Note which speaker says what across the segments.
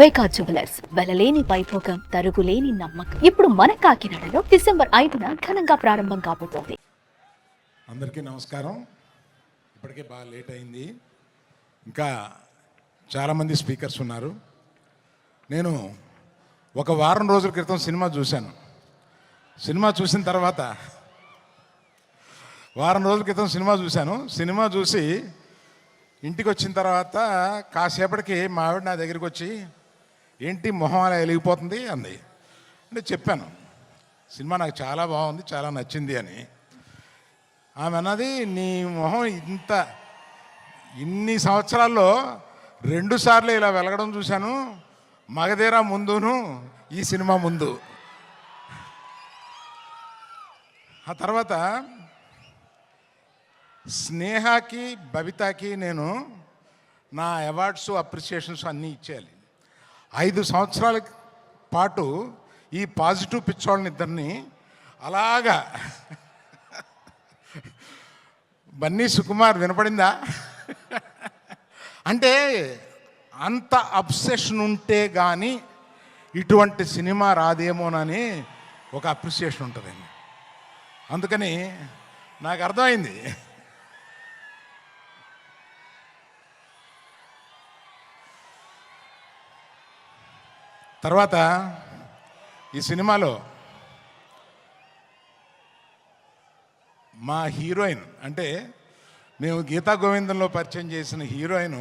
Speaker 1: వైకా jewellers వెలలేని Vaibhogam తరుగులేని నమ్మకం ఇప్పుడు మన కాకినాడలో డిసెంబర్ 5న ఘనంగా ప్రారంభం కాబోతోంది.
Speaker 2: అందరికీ నమస్కారం. ఇప్పటికే బాగా లేట్ అయింది, ఇంకా చాలామంది స్పీకర్స్ ఉన్నారు. నేను ఒక వారం రోజుల క్రితం సినిమా చూశాను. సినిమా చూసిన తర్వాత సినిమా చూసి ఇంటికి వచ్చిన తర్వాత కాసేపటికి మా ఆవిడ నా దగ్గరికి వచ్చి, ఏంటి మొహం అలా వెలిగిపోతుంది అంది. అంటే చెప్పాను, సినిమా నాకు చాలా బాగుంది, చాలా నచ్చింది అని. ఆమె అన్నది, నీ మొహం ఇన్ని సంవత్సరాల్లో 2 సార్లు ఇలా వెలగడం చూశాను, మగధీర ముందును ఈ సినిమా ముందు. ఆ తర్వాత స్నేహకి బబితాకి నేను నా అవార్డ్స్ అప్రిసియేషన్స్ అన్నీ ఇచ్చేయాలి. 5 సంవత్సరాల పాటు ఈ పాజిటివ్ పిచ్చోళ్ళని ఇద్దరిని అలాగా బన్నీ సుకుమార్ వినపడిందా అంటే అంత అబ్సెషన్ ఉంటే కానీ ఇటువంటి సినిమా రాదేమోనని ఒక అప్రిసియేషన్ ఉంటుందండి. అందుకని నాకు అర్థమైంది. తర్వాత ఈ సినిమాలో మా హీరోయిన్, అంటే మేము గీతా గోవిందంలో పరిచయం చేసిన హీరోయిన్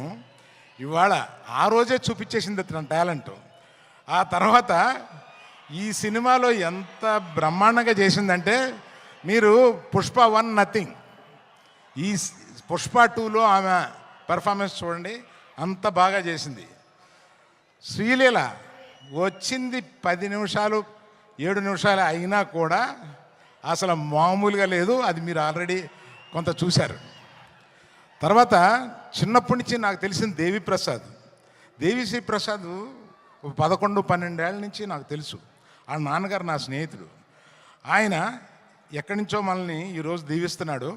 Speaker 2: ఇవాళ ఆ రోజే చూపించేసింది తన టాలెంట్. ఆ తర్వాత ఈ సినిమాలో ఎంత బ్రహ్మాండంగా చేసిందంటే, మీరు పుష్ప 1 నథింగ్, ఈ పుష్ప 2లో ఆమె పెర్ఫార్మెన్స్ చూడండి, అంత బాగా చేసింది. శ్రీలీల వచ్చింది 10 నిమిషాలు 7 నిమిషాలు అయినా కూడా అసలు మామూలుగా లేదు. అది మీరు ఆల్రెడీ కొంత చూశారు. తర్వాత చిన్నప్పటి నుంచి నాకు తెలిసిన దేవిశ్రీ ప్రసాద్ 11-12 ఏళ్ళ నుంచి నాకు తెలుసు. ఆ నాన్నగారు నా స్నేహితుడు. ఆయన ఎక్కడి నుంచో మనల్ని ఈరోజు దీవిస్తున్నాడు.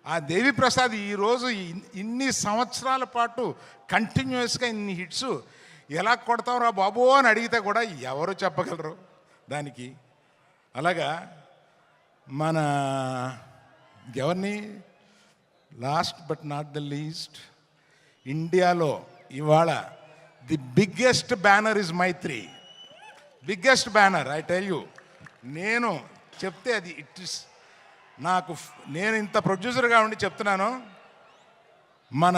Speaker 2: ఆ దేవిప్రసాద్ ఈరోజు ఇన్ని సంవత్సరాల పాటు కంటిన్యూస్గా ఇన్ని హిట్స్ ఎలా కొడతావురా బాబు అని అడిగితే కూడా ఎవరు చెప్పగలరు దానికి. అలాగా మన ఎవరిని, last but not the least, ఇండియాలో ఇవాళ the biggest banner is Mythri. Biggest banner, I tell you. నేను చెప్తే అది ఇట్ ఇస్ నేను ఇంత ప్రొడ్యూసర్గా ఉండి చెప్తున్నాను. మన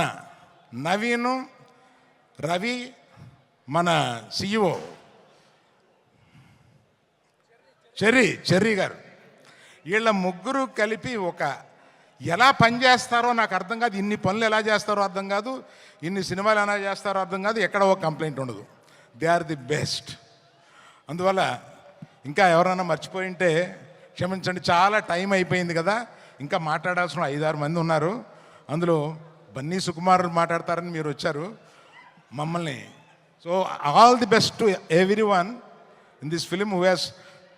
Speaker 2: నవీను, రవి, మన సిఇఓ చెర్రీ గారు, వీళ్ళ ముగ్గురు కలిపి ఎలా పనిచేస్తారో నాకు అర్థం కాదు. ఇన్ని పనులు ఎలా చేస్తారో అర్థం కాదు, ఇన్ని సినిమాలు ఎలా చేస్తారో అర్థం కాదు, ఎక్కడ ఒక కంప్లైంట్ ఉండదు. They are the best. అందువల్ల ఇంకా ఎవరైనా మర్చిపోయి ఉంటే క్షమించండి, చాలా టైం అయిపోయింది కదా. ఇంకా మాట్లాడాల్సిన 5-6 మంది ఉన్నారు. అందులో బన్నీ సుకుమార్ మాట్లాడతారని మీరు వచ్చారు మమ్మల్ని. So all the best to every one in this film who has,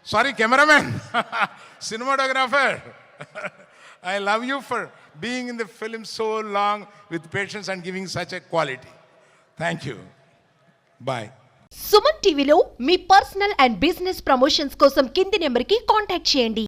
Speaker 2: sorry cameraman, cinematographer, I love you for being in the film so long with patience and giving such a quality. Thank you. Bye.
Speaker 3: Suman టీవీలో మీ personal and business promotions కోసం కింది నెంబర్కి contact చేయండి.